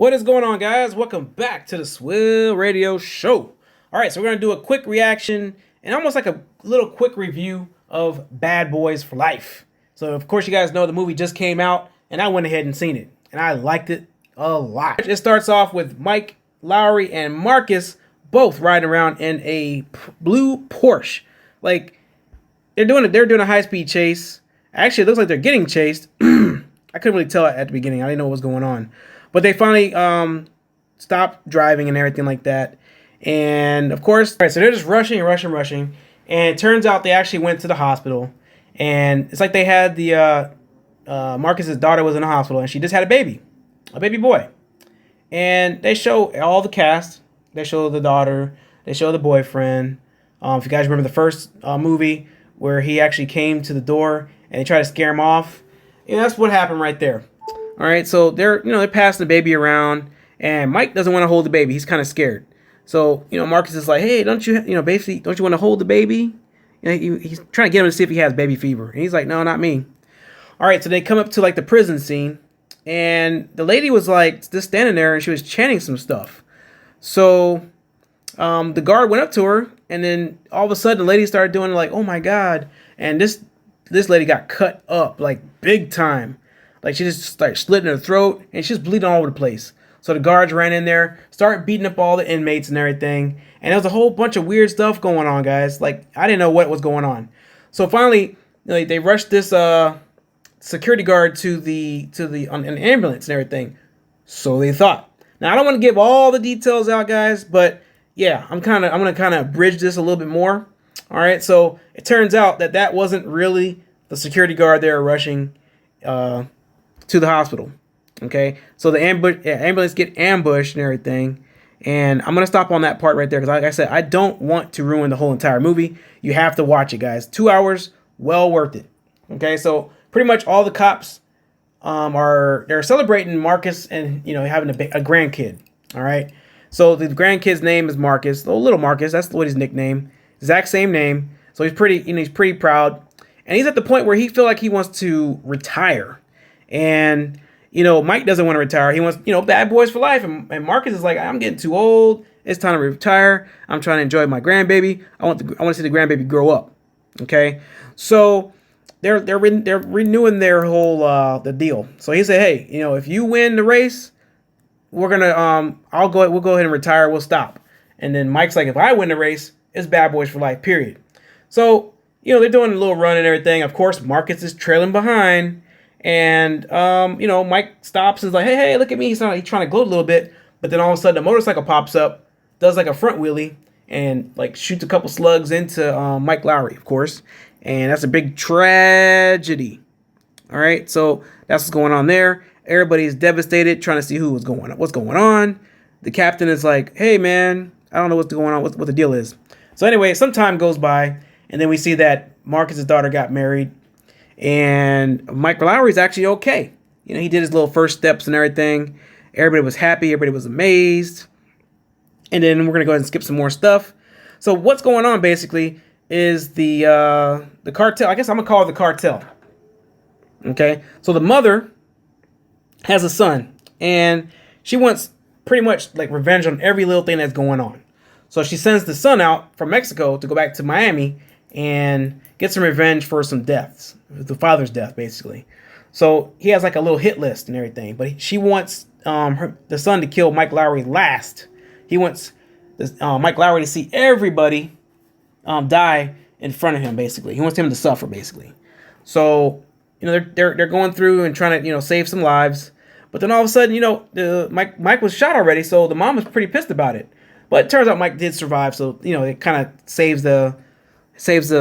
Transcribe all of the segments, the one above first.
What is going on, guys? Welcome back to the SWILL Radio Show. All right, so we're going to do a quick reaction and almost like a little quick review of Bad Boys for Life. So, of course, you guys know the movie just came out, and I went ahead and seen it, and I liked it a lot. It starts off with Mike Lowrey and Marcus both riding around in a blue Porsche. Like, they're doing a high-speed chase. Actually, it looks like they're getting chased. I couldn't really tell at the beginning. I didn't know what was going on. But they finally stopped driving and everything like that. And, of course, all right, so they're just rushing. And it turns out they actually went to the hospital. And it's like they had the Marcus's daughter was in the hospital, and she just had a baby boy. And they show all the cast. They show the daughter. They show the boyfriend. If you guys remember the first movie where he actually came to the door and they tried to scare him off, that's what happened right there. All right, so they're passing the baby around, and Mike doesn't want to hold the baby. He's kind of scared. So Marcus is like, hey, don't you basically don't you want to hold the baby? He's trying to get him to see if he has baby fever, and he's like, no, not me. All right, so they come up to like the prison scene, and the lady was like just standing there, and she was chanting some stuff. So the guard went up to her, and then all of a sudden the lady started doing like, oh my God, and this lady got cut up like big time. Like, she just started slitting her throat, and she's bleeding all over the place. So the guards ran in there, started beating up all the inmates and everything. And there was a whole bunch of weird stuff going on, guys. Like, I didn't know what was going on. So finally, they rushed this security guard to an ambulance and everything. So they thought. Now, I don't want to give all the details out, guys, but yeah, I'm gonna kind of bridge this a little bit more. All right, so it turns out that wasn't really the security guard they were rushing to the hospital. Okay, so the ambulance get ambushed and everything, and I'm gonna stop on that part right there because, like I said, I don't want to ruin the whole entire movie. You have to watch it, guys. 2 hours, well worth it. Okay, so pretty much all the cops they're celebrating Marcus and having a grandkid. All right, so the grandkid's name is Marcus, little Marcus. That's what his nickname. Exact same name. So he's pretty proud, and he's at the point where he feel like he wants to retire. And, Mike doesn't want to retire. He wants, Bad Boys for Life. And Marcus is like, I'm getting too old. It's time to retire. I'm trying to enjoy my grandbaby. I want to see the grandbaby grow up. Okay. So they're renewing their whole, the deal. So he said, hey, if you win the race, we'll go ahead and retire. We'll stop. And then Mike's like, if I win the race, it's Bad Boys for Life, period. So, they're doing a little run and everything. Of course, Marcus is trailing behind. And, Mike stops and is like, hey, look at me. He's trying to gloat a little bit. But then all of a sudden, a motorcycle pops up, does like a front wheelie, and like shoots a couple slugs into Mike Lowrey, of course. And that's a big tragedy. All right, so that's what's going on there. Everybody's devastated, trying to see what's going on. The captain is like, hey, man, I don't know what's going on, what the deal is. So anyway, some time goes by, and then we see that Marcus's daughter got married. And Mike Lowrey's actually okay. He did his little first steps and everything. Everybody was happy. Everybody was amazed. And then we're going to go ahead and skip some more stuff. So what's going on basically is the cartel. I guess I'm going to call it the cartel. Okay. So the mother has a son, and she wants pretty much like revenge on every little thing that's going on. So she sends the son out from Mexico to go back to Miami and get some revenge for some deaths, the father's death, basically. So he has like a little hit list and everything, but she wants the son to kill Mike Lowrey last. He wants Mike Lowrey to see everybody die in front of him, basically. He wants him to suffer, basically. So they're going through and trying to save some lives, but then all of a sudden Mike was shot already, so the mom was pretty pissed about it. But it turns out Mike did survive, so it kind of saves the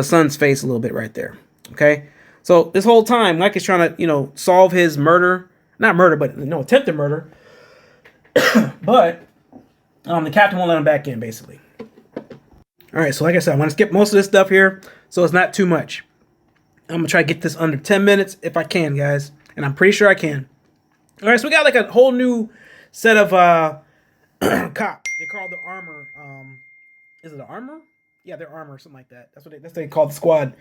son's face a little bit right there. Okay, so this whole time Mike is trying to solve his not murder, but attempted murder. But the captain won't let him back in, basically. All right, so like I said, I'm gonna skip most of this stuff here, so it's not too much. I'm gonna try to get this under 10 minutes if I can, guys, and I'm pretty sure I can. All right, so we got like a whole new set of cops. They call the armor. Is it the armor? Yeah, they're armor or something like that. That's what they call the squad,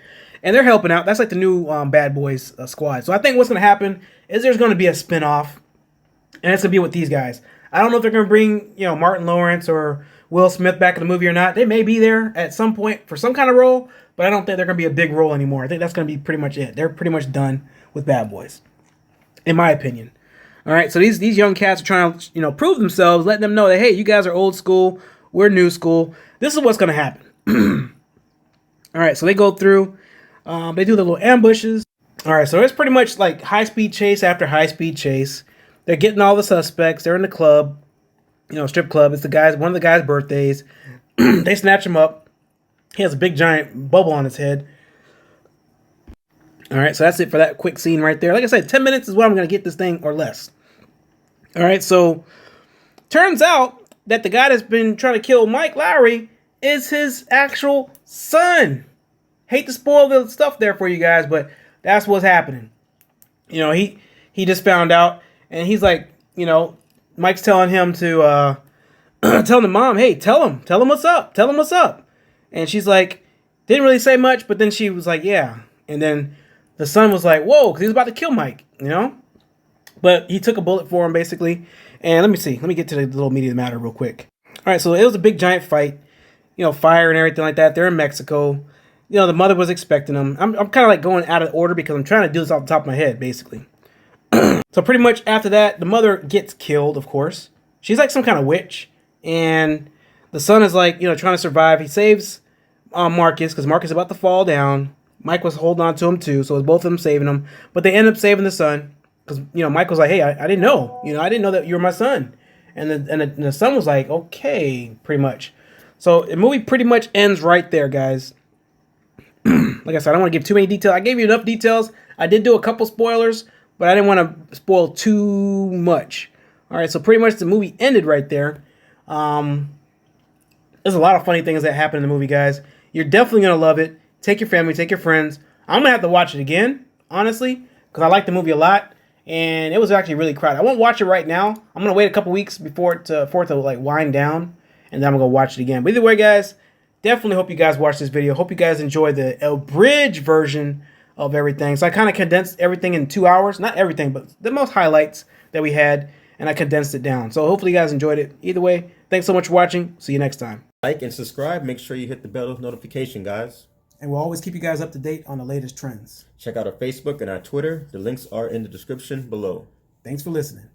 and they're helping out. That's like the new Bad Boys squad. So I think what's gonna happen is there's gonna be a spinoff, and it's gonna be with these guys. I don't know if they're going to bring, Martin Lawrence or Will Smith back in the movie or not. They may be there at some point for some kind of role, but I don't think they're going to be a big role anymore. I think that's going to be pretty much it. They're pretty much done with Bad Boys, in my opinion. All right, so these young cats are trying to, prove themselves, letting them know that, hey, you guys are old school, we're new school. This is what's going to happen. All right, so they go through. They do the little ambushes. All right, so it's pretty much like high-speed chase after high-speed chase. They're getting all the suspects. They're in the club, strip club. It's one of the guys' birthdays. They snatch him up. He has a big giant bubble on his head. All right, so that's it for that quick scene right there. Like I said, 10 minutes is what I'm going to get this thing or less. All right, so turns out that the guy that's been trying to kill Mike Lowry is his actual son. Hate to spoil the stuff there for you guys, but that's what's happening. He just found out, and he's like, Mike's telling him to telling the mom, hey, tell him what's up. And she's like, didn't really say much, but then she was like, yeah. And then the son was like, whoa, because he was about to kill Mike, But he took a bullet for him, basically. And let me get to the little meat of the matter real quick. All right, so it was a big giant fight, fire and everything like that. They're in Mexico. The mother was expecting them. I'm kind of like going out of order because I'm trying to do this off the top of my head, basically. So pretty much after that, the mother gets killed, of course. She's like some kind of witch. And the son is like, trying to survive. He saves Marcus because Marcus is about to fall down. Mike was holding on to him too, so it was both of them saving him. But they end up saving the son because, Mike was like, hey, I didn't know. I didn't know that you were my son. And the son was like, okay, pretty much. So the movie pretty much ends right there, guys. Like I said, I don't want to give too many details. I gave you enough details. I did do a couple spoilers, but I didn't want to spoil too much. All right, so pretty much the movie ended right there. There's a lot of funny things that happen in the movie, guys. You're definitely going to love it. Take your family, take your friends. I'm going to have to watch it again, honestly, because I like the movie a lot, and it was actually really crowded. I won't watch it right now. I'm going to wait a couple weeks for it to like wind down, and then I'm going to watch it again. But either way, guys, definitely hope you guys watch this video. Hope you guys enjoy the abridged version of everything. So I kind of condensed everything in 2 hours. Not everything, but the most highlights that we had, and I condensed it down. So hopefully you guys enjoyed it. Either way, thanks so much for watching. See you next time. Like and subscribe. Make sure you hit the bell notification, guys. And we'll always keep you guys up to date on the latest trends. Check out our Facebook and our Twitter. The links are in the description below. Thanks for listening.